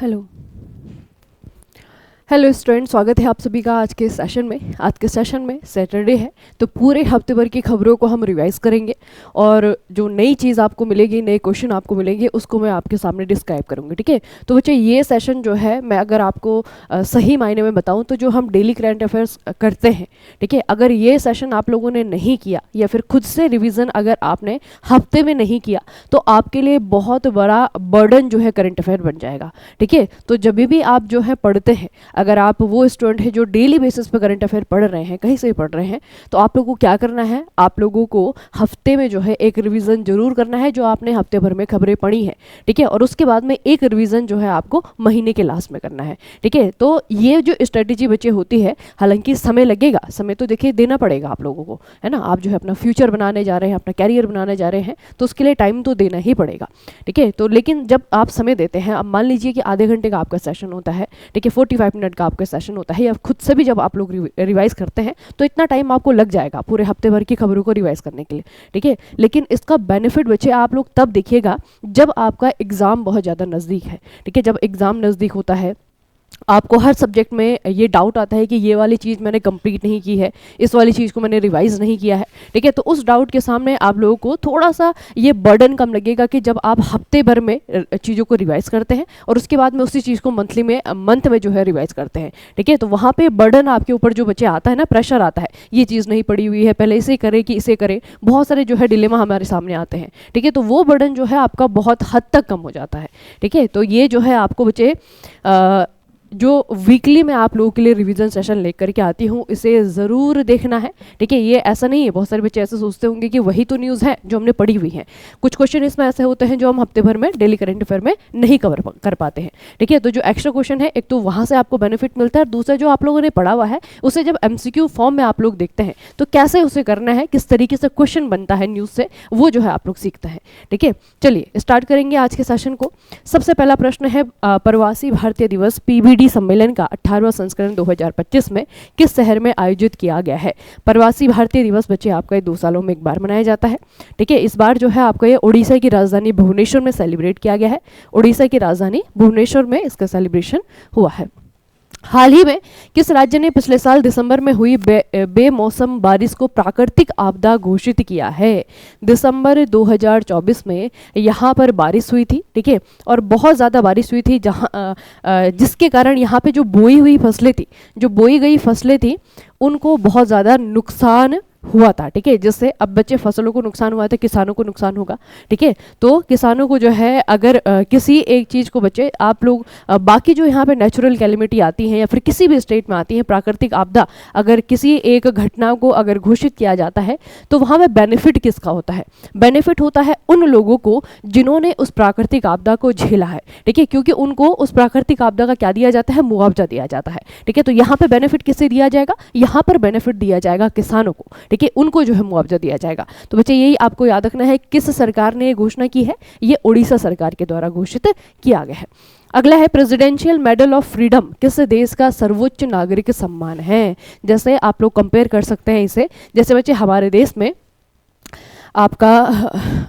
Hello hello student, स्वागत है आप सभी का आज के सेशन में। आज के सेशन में सैटरडे है तो पूरे हफ्ते भर की खबरों को हम रिवाइज करेंगे और जो नई चीज़ आपको मिलेगी, नए क्वेश्चन आपको मिलेंगे, उसको मैं आपके सामने डिस्क्राइब करूंगी। ठीक है, तो बच्चे ये सेशन जो है, मैं अगर आपको सही मायने में बताऊं तो जो हम डेली करंट अफेयर्स करते हैं, ठीक है, अगर ये सेशन आप लोगों ने नहीं किया या फिर खुद से रिविज़न अगर आपने हफ्ते में नहीं किया तो आपके लिए बहुत बड़ा बर्डन जो है करंट अफेयर बन जाएगा। ठीक है, तो जब भी आप जो है पढ़ते हैं, अगर आप वो स्टूडेंट हैं जो डेली बेसिस पे करंट अफेयर पढ़ रहे हैं, कहीं से भी पढ़ रहे हैं, तो आप लोगों को क्या करना है, आप लोगों को हफ्ते में जो है एक रिवीजन जरूर करना है जो आपने हफ्ते भर में खबरें पढ़ी हैं। ठीक है, और उसके बाद में एक रिवीजन जो है आपको महीने के लास्ट में करना है। ठीक है, तो ये जो स्ट्रेटेजी बच्चे होती है, हालांकि समय लगेगा, समय तो देखिए देना पड़ेगा आप लोगों को, है ना। आप जो है अपना फ्यूचर बनाने जा रहे हैं, अपना कैरियर बनाने जा रहे हैं, तो उसके लिए टाइम तो देना ही पड़ेगा। ठीक है, तो लेकिन जब आप समय देते हैं, अब मान लीजिए कि आधे घंटे का आपका सेशन होता है, ठीक है, 45 मिनट का आपका सेशन होता है, या खुद से भी जब आप लोग रिवाइज करते हैं तो इतना टाइम आपको लग जाएगा पूरे हफ्ते भर की खबरों को रिवाइज करने के लिए। ठीक है, लेकिन इसका बेनिफिट बच्चे आप लोग तब देखिएगा जब आपका एग्जाम बहुत ज़्यादा नज़दीक है। ठीक है, जब एग्जाम नज़दीक होता है, आपको हर सब्जेक्ट में ये डाउट आता है कि ये वाली चीज़ मैंने कंप्लीट नहीं की है, इस वाली चीज़ को मैंने रिवाइज नहीं किया है। ठीक है, तो उस डाउट के सामने आप लोगों को थोड़ा सा ये बर्डन कम लगेगा कि जब आप हफ्ते भर में चीज़ों को रिवाइज करते हैं और उसके बाद में उसी चीज़ को मंथ में जो है रिवाइज करते हैं। ठीक है, तो वहाँ पे बर्डन आपके ऊपर जो बच्चे आता है ना, प्रेशर आता है, ये चीज़ नहीं पड़ी हुई है, पहले इसे करें कि इसे करें, बहुत सारे जो है डिलेमा हमारे सामने आते हैं। ठीक है, तो वो बर्डन जो है आपका बहुत हद तक कम हो जाता है। ठीक है, तो ये जो है आपको बच्चे जो वीकली मैं आप लोगों के लिए रिवीजन सेशन लेकर के आती हूँ, इसे ज़रूर देखना है। ठीक है, ये ऐसा नहीं है, बहुत सारे बच्चे ऐसे सोचते होंगे कि वही तो न्यूज़ है जो हमने पढ़ी हुई है। कुछ क्वेश्चन इसमें ऐसे होते हैं जो हम हफ्ते भर में डेली करंट अफेयर में नहीं कवर कर पाते हैं। ठीक है, तो जो एक्स्ट्रा क्वेश्चन है, एक तो वहाँ से आपको बेनिफिट मिलता है, दूसरा जो आप लोगों ने पढ़ा हुआ है उसे जब MCQ फॉर्म में आप लोग देखते हैं तो कैसे उसे करना है, किस तरीके से क्वेश्चन बनता है न्यूज़ से, वो जो है आप लोग सीखते हैं। ठीक है, चलिए स्टार्ट करेंगे आज के सेशन को। सबसे पहला प्रश्न है, प्रवासी भारतीय दिवस PBD सम्मेलन का 18वां संस्करण 2025 में किस शहर में आयोजित किया गया है। प्रवासी भारतीय दिवस बच्चे आपका ये 2 सालों में एक बार मनाया जाता है। ठीक है, इस बार जो है आपका ये उड़ीसा की राजधानी भुवनेश्वर में सेलिब्रेट किया गया है। उड़ीसा की राजधानी भुवनेश्वर में इसका सेलिब्रेशन हुआ है। हाल ही में किस राज्य ने पिछले साल दिसंबर में हुई बेमौसम बारिश को प्राकृतिक आपदा घोषित किया है। दिसंबर 2024 में यहाँ पर बारिश हुई थी। ठीक है, और बहुत ज़्यादा बारिश हुई थी, जहाँ जिसके कारण यहाँ पे जो बोई गई फसलें थी उनको बहुत ज़्यादा नुकसान हुआ था। ठीक है, जिससे अब बच्चे फसलों को नुकसान हुआ था, किसानों को नुकसान होगा। ठीक है, तो किसानों को जो है अगर किसी एक चीज़ को बच्चे आप लोग बाकी जो यहाँ पे नेचुरल कैलेमिटी आती हैं या फिर किसी भी स्टेट में आती है प्राकृतिक आपदा, अगर किसी एक घटना को अगर घोषित किया जाता है तो वहाँ में बेनिफिट किसका होता है? बेनिफिट होता है उन लोगों को जिन्होंने उस प्राकृतिक आपदा को झेला है। ठीक है, क्योंकि उनको उस प्राकृतिक आपदा का क्या दिया जाता है? मुआवजा दिया जाता है। ठीक है, तो यहाँ पे बेनिफिट किससे दिया जाएगा? यहाँ पर बेनिफिट दिया जाएगा किसानों को। ठीक है, उनको जो है मुआवजा दिया जाएगा। तो बच्चे यही आपको याद रखना है, किस सरकार ने ये घोषणा की है? ये उड़ीसा सरकार के द्वारा घोषित किया गया है। अगला है, प्रेसिडेंशियल मेडल ऑफ फ्रीडम किस देश का सर्वोच्च नागरिक सम्मान है? जैसे आप लोग कंपेयर कर सकते हैं इसे, जैसे बच्चे हमारे देश में आपका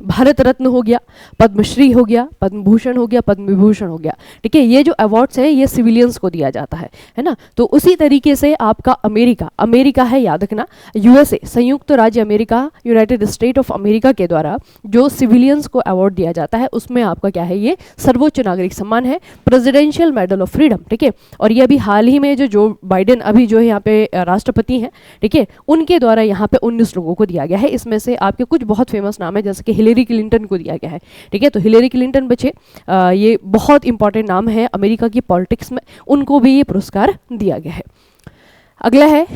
भारत रत्न हो गया, पद्मश्री हो गया, पद्म भूषण हो गया, पद्म विभूषण हो गया। ठीक है, ये जो अवार्ड्स हैं ये सिविलियंस को दिया जाता है ना। तो उसी तरीके से आपका अमेरिका है, याद रखना, USA संयुक्त राज्य America, United state of America के द्वारा जो सिविलियंस को अवार्ड दिया जाता है उसमें आपका क्या है? ये सर्वोच्च नागरिक सम्मान है, प्रेसिडेंशियल मेडल ऑफ फ्रीडम। ठीक है, और ये अभी हाल ही में जो बाइडेन अभी जो है यहाँ पे राष्ट्रपति हैं, ठीक है, उनके द्वारा यहाँ पे 19 लोगों को दिया गया है। इसमें से आपके कुछ बहुत फेमस नाम है, जैसे कि हिलेरी क्लिंटन को दिया गया है। ठीक है, तो हिलेरी क्लिंटन बच्चे ये बहुत इंपॉर्टेंट नाम है अमेरिका की पॉलिटिक्स में, उनको भी ये पुरस्कार दिया गया है। अगला है,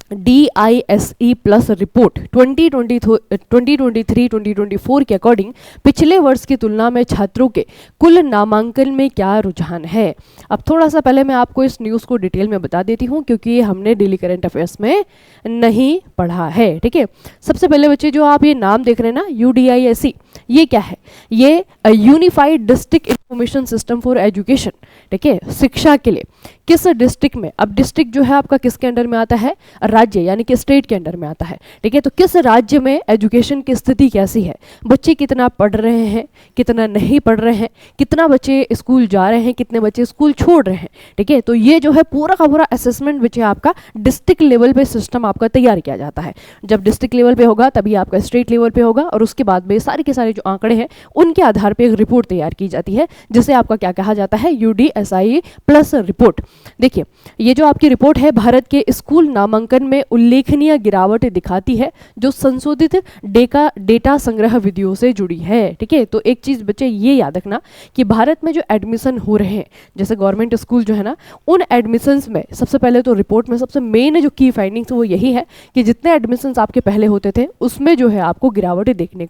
DISE प्लस रिपोर्ट 2023-2024 के अकॉर्डिंग पिछले वर्ष की तुलना में छात्रों के कुल नामांकन में क्या रुझान है? अब थोड़ा सा पहले मैं आपको इस न्यूज़ को डिटेल में बता देती हूँ क्योंकि ये हमने डेली करंट अफेयर्स में नहीं पढ़ा है। ठीक है, सबसे पहले बच्चे जो आप ये नाम देख रहे हैं ना, UDISE, ये क्या है? ये unified district information system for education, ठीक है, शिक्षा के लिए किस डिस्ट्रिक्ट में, अब डिस्ट्रिक्ट जो है आपका किसके अंडर में आता है, राज्य यानी कि स्टेट के अंडर में आता है, ठीक है, तो किस राज्य में एजुकेशन की स्थिति कैसी है, बच्चे कितना पढ़ रहे हैं, कितना नहीं पढ़ रहे हैं, कितना बच्चे स्कूल जा रहे हैं, कितने बच्चे स्कूल छोड़ रहे हैं, ठीक है, तो ये जो है पूरा का पूरा असेसमेंट बच्चे आपका डिस्ट्रिक्ट लेवल पे सिस्टम आपका तैयार किया जाता है। जब डिस्ट्रिक्ट लेवल पे होगा तभी आपका स्टेट लेवल पे होगा, और उसके बाद में सारे के सारे जो आंकड़े हैं उनके आधार पे एक रिपोर्ट तैयार की जाती है, जिसे आपका क्या कहा जाता है, UDSI प्लस रिपोर्ट। देखिए ये जो आपकी रिपोर्ट है भारत के स्कूल नामांकन में उल्लेखनीय गिरावट दिखाती है जो संशोधित डेटा संग्रह विधियों से जुड़ी है, ठीक है। तो एक चीज बच्चे ये याद रखना कि भारत में जो एडमिशन हो रहे हैं जैसे गवर्नमेंट स्कूल जो है ना, उन एडमिशंस में सबसे पहले तो रिपोर्ट में सबसे मेन जो की फाइंडिंग्स वो यही है कि जितने एडमिशंस आपके पहले होते थे उसमें जो है आपको गिरावट देखने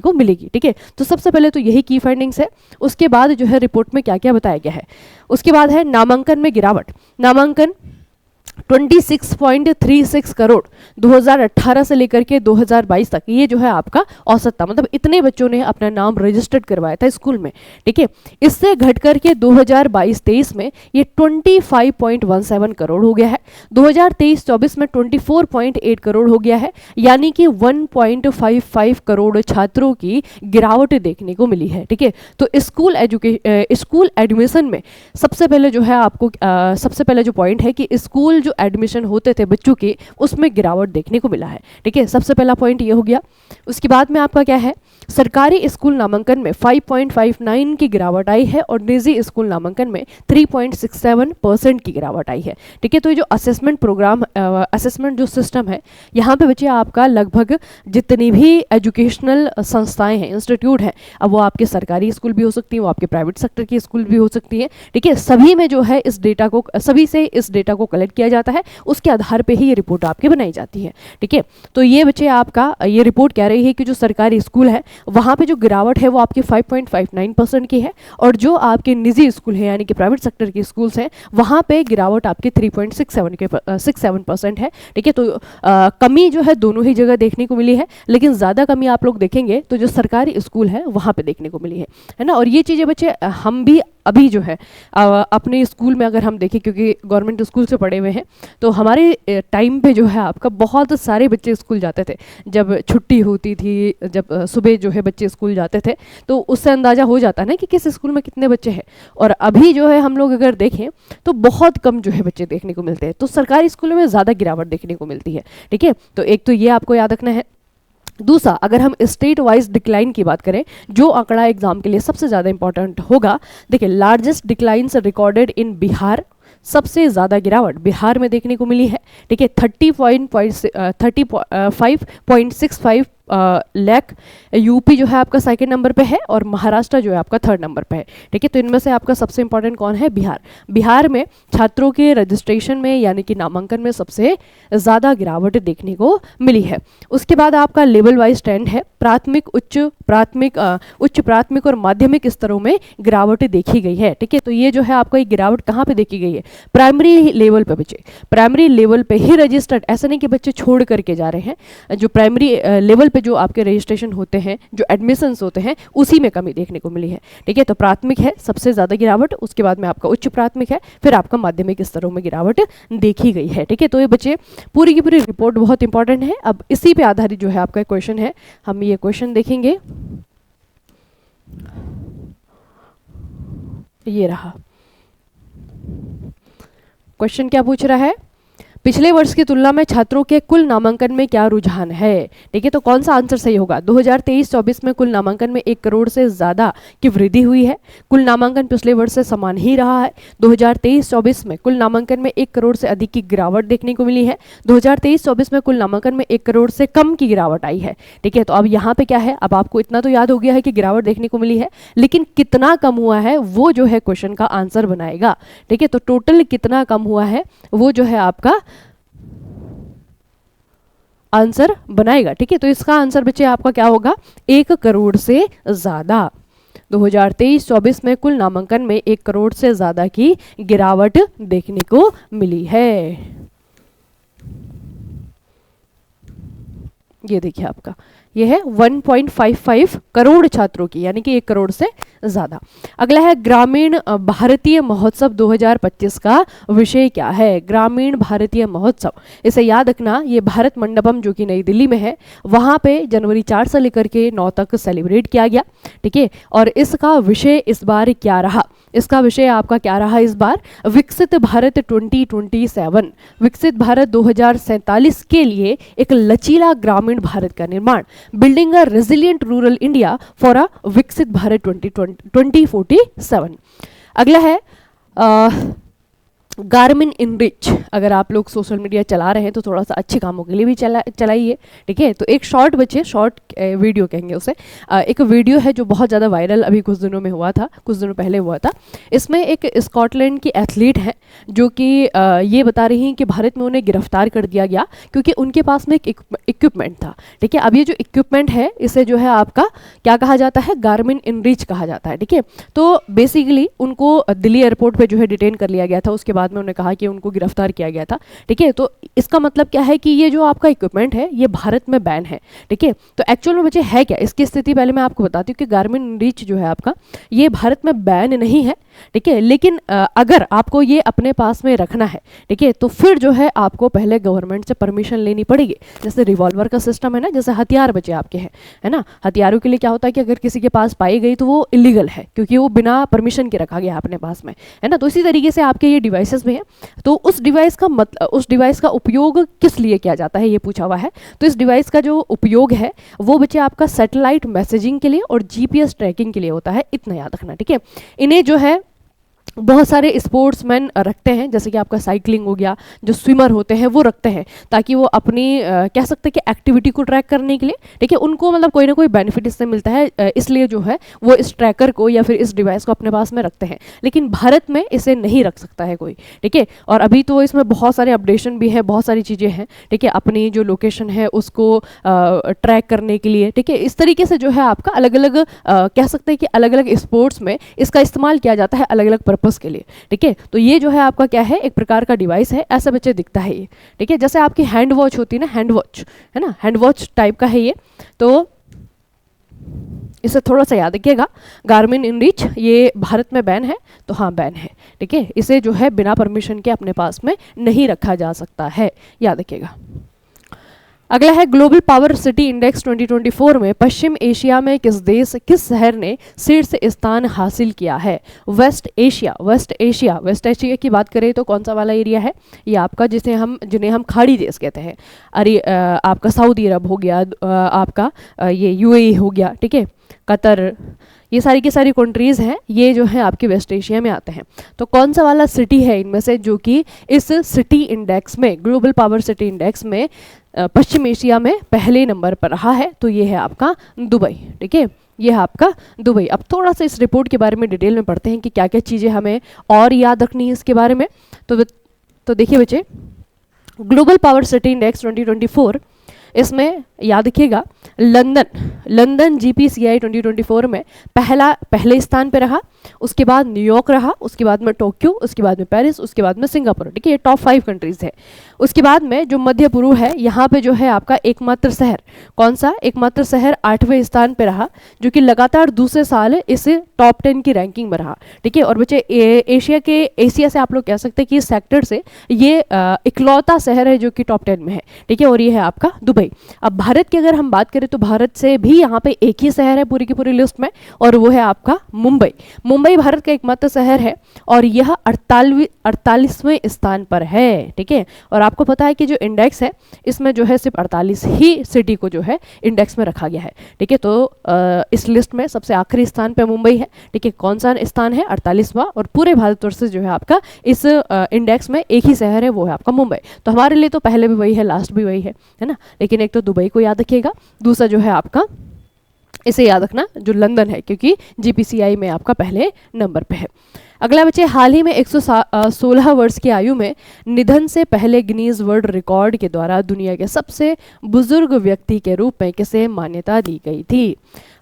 को मिलेगी, ठीक है। तो सबसे पहले तो यही की फाइंडिंग्स है। उसके बाद जो है रिपोर्ट में क्या क्या बताया गया है, उसके बाद है नामांकन में गिरावट। नामांकन 26.36 करोड़ 2018 से लेकर के 2022 तक, ये जो है आपका औसत था, मतलब इतने बच्चों ने अपना नाम रजिस्टर्ड करवाया था स्कूल में, ठीक है। इससे घट करके 2022-23 में ये 25.17 करोड़ हो गया है, 2023-24 में 24.8 करोड़ हो गया है, यानी कि 1.55 करोड़ छात्रों की गिरावट देखने को मिली है, ठीक है। तो स्कूल एडमिशन में सबसे पहले जो है आपको सबसे पहले जो पॉइंट है कि स्कूल जो एडमिशन होते थे बच्चों के उसमें गिरावट देखने को मिला है, ठीक है, सबसे पहला पॉइंट ये हो गया। उसके बाद में आपका क्या है, सरकारी स्कूल नामांकन में 5.59 की गिरावट आई है और निजी स्कूल नामांकन में 3.67% की गिरावट आई है, ठीक है। तो ये जो असेसमेंट प्रोग्राम असेसमेंट जो सिस्टम है, यहाँ पे बच्चे आपका लगभग जितनी भी एजुकेशनल संस्थाएं हैं, इंस्टीट्यूट हैं, अब वो आपके सरकारी स्कूल भी हो सकती हैं, वो आपके प्राइवेट सेक्टर की स्कूल भी हो सकती है, ठीक है, सभी में जो है इस डेटा को सभी से इस डेटा को कलेक्ट किया जाता है, उसके आधार पे ही ये रिपोर्ट आपकी बनाई जाती है, ठीक है। तो ये बच्चे आपका ये रिपोर्ट कह रही है कि जो सरकारी स्कूल है वहाँ पे जो गिरावट है वो आपकी 5.59% की है, और जो आपके निजी स्कूल है यानी कि प्राइवेट सेक्टर के स्कूल्स हैं वहाँ पे गिरावट आपकी 3.67% है, ठीक है। तो कमी जो है दोनों ही जगह देखने को मिली है, लेकिन ज़्यादा कमी आप लोग देखेंगे तो जो सरकारी स्कूल है वहाँ पे देखने को मिली है ना। और ये चीज़ें बच्चे हम भी अभी जो है अपने स्कूल में अगर हम देखें, क्योंकि गवर्नमेंट स्कूल से पढ़े हुए हैं, तो हमारे टाइम पे जो है आपका बहुत सारे बच्चे स्कूल जाते थे, जब छुट्टी होती थी, जब सुबह जो है बच्चे स्कूल जाते थे, तो उससे अंदाज़ा हो जाता है ना कि किस स्कूल में कितने बच्चे हैं। और अभी जो है हम लोग अगर देखें तो बहुत कम जो है बच्चे देखने को मिलते हैं, तो सरकारी स्कूलों में ज़्यादा गिरावट देखने को मिलती है, ठीक है। तो एक तो ये आपको याद रखना है। दूसरा, अगर हम स्टेट वाइज डिक्लाइन की बात करें, जो आंकड़ा एग्जाम के लिए सबसे ज़्यादा इंपॉर्टेंट होगा, देखिए largest declines recorded in Bihar, सबसे ज़्यादा गिरावट बिहार में देखने को मिली है, ठीक है, 35.65 लाख। यूपी जो है आपका सेकंड नंबर पे है और महाराष्ट्र जो है आपका थर्ड नंबर पे है, ठीक है। तो इनमें से आपका सबसे इंपॉर्टेंट कौन है, बिहार। बिहार में छात्रों के रजिस्ट्रेशन में यानी कि नामांकन में सबसे ज़्यादा गिरावट देखने को मिली है। उसके बाद आपका लेवल वाइज ट्रेंड है, प्राथमिक उच्च प्राथमिक और माध्यमिक स्तरों में गिरावट देखी गई है, ठीक है। तो ये जो है आपका एक गिरावट कहाँ पे देखी गई है, प्राइमरी लेवल पे बच्चे, प्राइमरी लेवल पे ही रजिस्टर्ड, ऐसा नहीं कि बच्चे छोड़ करके जा रहे हैं, जो प्राइमरी लेवल पे जो आपके रजिस्ट्रेशन होते हैं, जो एडमिशंस होते हैं, उसी में कमी देखने को मिली है, ठीक है। तो प्राथमिक है सबसे ज़्यादा गिरावट, उसके बाद में आपका उच्च प्राथमिक है, फिर आपका माध्यमिक स्तरों में गिरावट देखी गई है, ठीक है। तो ये बच्चे पूरी की पूरी रिपोर्ट बहुत इंपॉर्टेंट है। अब इसी पे आधारित जो है आपका क्वेश्चन है, हम ये क्वेश्चन देखेंगे, ये रहा क्वेश्चन। क्या पूछ रहा है, पिछले वर्ष की तुलना में छात्रों के कुल नामांकन में क्या रुझान है, ठीक है। तो कौन सा आंसर सही होगा, 2023-24 में कुल नामांकन में 1 करोड़ से ज़्यादा की वृद्धि हुई है, कुल नामांकन पिछले वर्ष से समान ही रहा है। 2023-24 में कुल नामांकन में 1 करोड़ से अधिक की गिरावट देखने को मिली है, 2023-24 में कुल नामांकन में 1 करोड़ से कम की गिरावट आई है, ठीक है। तो अब यहाँ पे क्या है, अब आपको इतना तो याद हो गया है कि गिरावट देखने को मिली है, लेकिन कितना कम हुआ है वो जो है क्वेश्चन का आंसर बनाएगा, ठीक है। तो टोटल कितना कम हुआ है वो जो है आपका आंसर बनाएगा, ठीक है। तो इसका आंसर बच्चे आपका क्या होगा, 1 करोड़ से ज़्यादा। 2023-24 में कुल नामांकन में 1 करोड़ से ज़्यादा की गिरावट देखने को मिली है। ये देखिए आपका ये है 1.55 करोड़ छात्रों की, यानी कि 1 करोड़ से ज़्यादा। अगला है ग्रामीण भारतीय महोत्सव 2025 का विषय क्या है? ग्रामीण भारतीय महोत्सव, इसे याद रखना, ये भारत मंडपम जो कि नई दिल्ली में है, वहाँ पे जनवरी 4 से लेकर के 9 तक सेलिब्रेट किया गया, ठीक है। और इसका विषय इस बार क्या रहा? इसका विषय आपका क्या रहा इस बार? विकसित भारत 2027, विकसित भारत 2047 के लिए एक लचीला ग्रामीण भारत का निर्माण, building a resilient rural India for a विकसित भारत 2047। अगला है गार्मिन इनरिच। अगर आप लोग सोशल मीडिया चला रहे हैं तो थोड़ा सा अच्छे कामों के लिए भी चलाइए, ठीक है। तो एक शॉर्ट बच्चे, शॉर्ट वीडियो कहेंगे उसे, एक वीडियो है जो बहुत ज़्यादा वायरल अभी कुछ दिनों में हुआ था, कुछ दिनों पहले हुआ था। इसमें एक स्कॉटलैंड की एथलीट है जो कि ये बता रही हैं कि भारत में उन्हें गिरफ्तार कर दिया गया क्योंकि उनके पास में एक इक्विपमेंट था, ठीक है। अब ये जो इक्विपमेंट है इसे जो है आपका क्या कहा जाता है? गार्मिन इनरिच कहा जाता है, ठीक है। तो बेसिकली उनको दिल्ली एयरपोर्ट पे जो है डिटेन कर लिया गया था, उसके बाद में उन्होंने कहा कि उनको गिरफ्तार किया गया था, ठीक है। तो इसका मतलब क्या है कि ये जो आपका इक्विपमेंट है ये भारत में बैन है, ठीक है। तो एक्चुअल में बच्चे है क्या इसकी स्थिति, पहले मैं आपको बताती हूँ कि गार्मिन इनरिच जो है आपका ये भारत में बैन नहीं है, ठीक है। लेकिन अगर आपको ये अपने पास में रखना है, ठीक है, तो फिर जो है आपको पहले गवर्नमेंट से परमिशन लेनी पड़ेगी। जैसे रिवॉल्वर का सिस्टम है ना, जैसे हथियार बचे आपके हैं, है ना, हथियारों के लिए क्या होता है कि अगर किसी के पास पाई गई तो वो इलीगल है क्योंकि वो बिना परमिशन के रखा गया अपने पास में, है ना। तो इसी तरीके से आपके ये डिवाइसेस में है, तो उस डिवाइस का उपयोग किस लिए किया जाता है ये पूछा हुआ है। तो इस डिवाइस का जो उपयोग है वो बच्चे आपका सैटेलाइट मैसेजिंग के लिए और जीपीएस ट्रैकिंग के लिए होता है, इतना याद रखना, ठीक है। इन्हें जो है बहुत सारे स्पोर्ट्समैन रखते हैं, जैसे कि आपका साइकिलिंग हो गया, जो स्विमर होते हैं वो रखते हैं ताकि वो अपनी कह सकते हैं कि एक्टिविटी को ट्रैक करने के लिए, ठीक है, उनको मतलब कोई ना कोई बेनिफिट इससे मिलता है, इसलिए जो है वो इस ट्रैकर को या फिर इस डिवाइस को अपने पास में रखते हैं। लेकिन भारत में इसे नहीं रख सकता है कोई, ठीक है। और अभी तो इसमें बहुत सारे अपडेशन भी है, बहुत सारी चीज़ें हैं, ठीक है, अपनी जो लोकेशन है उसको ट्रैक करने के लिए, ठीक है। इस तरीके से जो है आपका अलग अलग कह सकते हैं कि अलग अलग स्पोर्ट्स में इसका इस्तेमाल किया जाता है अलग अलग पर्पस के लिए, ठीक है। तो ये जो है आपका क्या है, एक प्रकार का डिवाइस है, ऐसा बच्चे दिखता है ये, ठीक है। जैसे आपकी हैंड वॉच होती है ना, हैंड वॉच है ना, हैंड वॉच टाइप का है ये। तो इसे थोड़ा सा याद रखिएगा, गार्मिन इनरिच ये भारत में बैन है, तो हाँ बैन है, ठीक है। इसे जो है बिना परमिशन के अपने पास में नहीं रखा जा सकता है, याद रखिएगा। अगला है ग्लोबल पावर सिटी इंडेक्स 2024 में पश्चिम एशिया में किस शहर ने शीर्ष स्थान हासिल किया है? वेस्ट एशिया की बात करें तो कौन सा वाला एरिया है ये आपका, जिन्हें हम खाड़ी देश कहते हैं। अरे आपका सऊदी अरब हो गया, आपका ये यूएई हो गया, ठीक है, कतर, ये सारी की सारी कंट्रीज़ हैं, ये जो है आपके वेस्ट एशिया में आते हैं। तो कौन सा वाला सिटी है इनमें से जो कि इस सिटी इंडेक्स में, ग्लोबल पावर सिटी इंडेक्स में पश्चिम एशिया में पहले नंबर पर रहा है? तो ये है आपका दुबई, ठीक है, ये है आपका दुबई। अब थोड़ा सा इस रिपोर्ट के बारे में डिटेल में पढ़ते हैं कि क्या क्या चीज़ें हमें और याद रखनी है इसके बारे में। तो देखिए बच्चे, ग्लोबल पावर सिटी इंडेक्स 2024, इसमें याद रखिएगा लंदन GPCI 2024 में पहले स्थान पे रहा, उसके बाद न्यूयॉर्क रहा, उसके बाद में टोक्यो, उसके बाद में पेरिस, उसके बाद में सिंगापुर, ठीक है, ये टॉप 5 कंट्रीज है। उसके बाद में जो मध्य पूर्व है, यहाँ पे जो है आपका एकमात्र शहर, कौन सा एकमात्र शहर 8वें स्थान पे रहा, जो कि लगातार दूसरे साल इस टॉप 10 की रैंकिंग में रहा, ठीक है। और बच्चे एशिया से आप लोग कह सकते हैं कि इस सेक्टर से ये इकलौता शहर है जो कि टॉप 10 में है, ठीक है, और ये है आपका दुबई। अब भारत की अगर हम बात करें तो भारत से भी यहाँ पे एक ही शहर है पूरी की पूरी लिस्ट में, और वो है आपका मुंबई भारत का एकमात्र शहर है और यह 48वें स्थान पर है, ठीक है। और आपको पता है कि जो इंडेक्स है इसमें जो है सिर्फ 48 ही सिटी को जो है इंडेक्स में रखा गया है, ठीक है। तो इस लिस्ट में सबसे आखिरी स्थान पे मुंबई है, ठीक है। कौन सा स्थान है? 48वां, और पूरे भारतवर्ष से जो है आपका इस इंडेक्स में एक ही शहर है, वो है आपका मुंबई। तो हमारे लिए तो पहले भी वही है, लास्ट भी वही है ना। लेकिन एक तो दुबई को याद रखिएगा, दूसरा जो है आपका इसे याद रखना जो लंदन है, क्योंकि GPCI में आपका पहले नंबर पे है। अगला बच्चे, हाल ही में 116 वर्ष की आयु में निधन से पहले गिनीज वर्ल्ड रिकॉर्ड के द्वारा दुनिया के सबसे बुजुर्ग व्यक्ति के रूप में किसे मान्यता दी गई थी?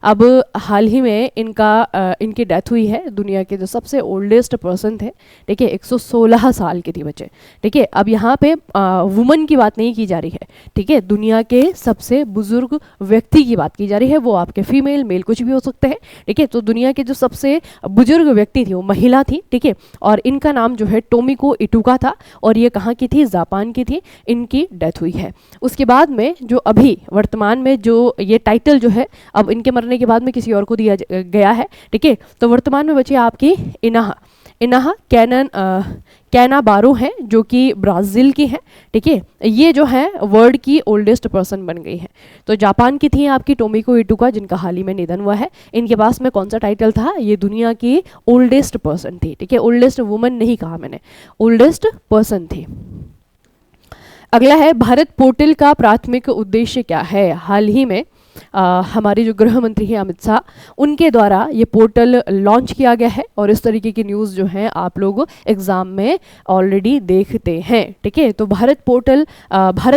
अब हाल ही में इनकी डेथ हुई है। दुनिया के जो सबसे ओल्डेस्ट पर्सन थे, ठीक है, 116 साल के थे बच्चे, ठीक है। अब यहाँ पे वुमन की बात नहीं की जा रही है, ठीक है, दुनिया के सबसे बुजुर्ग व्यक्ति की बात की जा रही है। वो आपके फीमेल मेल कुछ भी हो सकते हैं, ठीक है। तो दुनिया के जो सबसे बुजुर्ग व्यक्ति थी वो महिला थी, ठीक है, और इनका नाम जो है टोमिको इटुका था, और ये कहाँ की थी, जापान की थी। इनकी डेथ हुई है। उसके बाद में जो अभी वर्तमान में जो ये टाइटल जो है अब इनके मरने के बाद में किसी और को दिया गया है, ठीक है। तो वर्तमान में बची आपकी इनाहा कैनाबारो हैं, जो कि ब्राज़ील की हैं, ठीक है। ये जो है वर्ल्ड की ओल्डेस्ट पर्सन बन गई है। तो जापान की थी आपकी टोमिको इटुका, जिनका हाल ही में निधन हुआ है। इनके पास में कौन सा टाइटल था, ये दुनिया की ओल्डेस्ट पर्सन थी, ठीक है। ओल्डेस्ट वुमन नहीं कहा मैंने, ओल्डेस्ट पर्सन थी। अगला है भारत पोर्टल का प्राथमिक उद्देश्य क्या है। हाल ही में हमारे जो गृह मंत्री हैं अमित शाह, उनके द्वारा ये पोर्टल लॉन्च किया गया है, और इस तरीके की न्यूज़ जो है आप लोग एग्ज़ाम में ऑलरेडी देखते हैं, ठीक है। तो भारत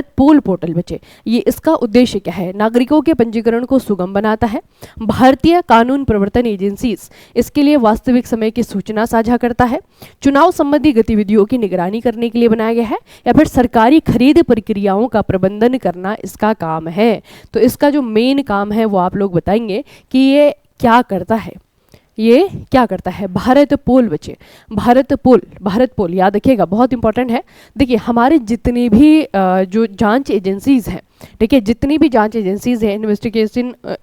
पोल पोर्टल बच्चे, ये इसका उद्देश्य क्या है, नागरिकों के पंजीकरण को सुगम बनाता है, भारतीय कानून प्रवर्तन एजेंसी इसके लिए वास्तविक समय की सूचना साझा करता है, चुनाव संबंधी गतिविधियों की निगरानी करने के लिए बनाया गया है, या फिर सरकारी खरीद प्रक्रियाओं का प्रबंधन करना इसका काम है। तो इसका जो मेन काम है वो आप लोग बताएंगे कि ये क्या करता है, ये क्या करता है। भारत पोल बच्चे, भारत पोल याद रखिएगा, बहुत इंपॉर्टेंट है। देखिए हमारे जितनी भी जो जांच एजेंसीज हैं, ठीक है, जितनी भी जांच एजेंसीज हैं,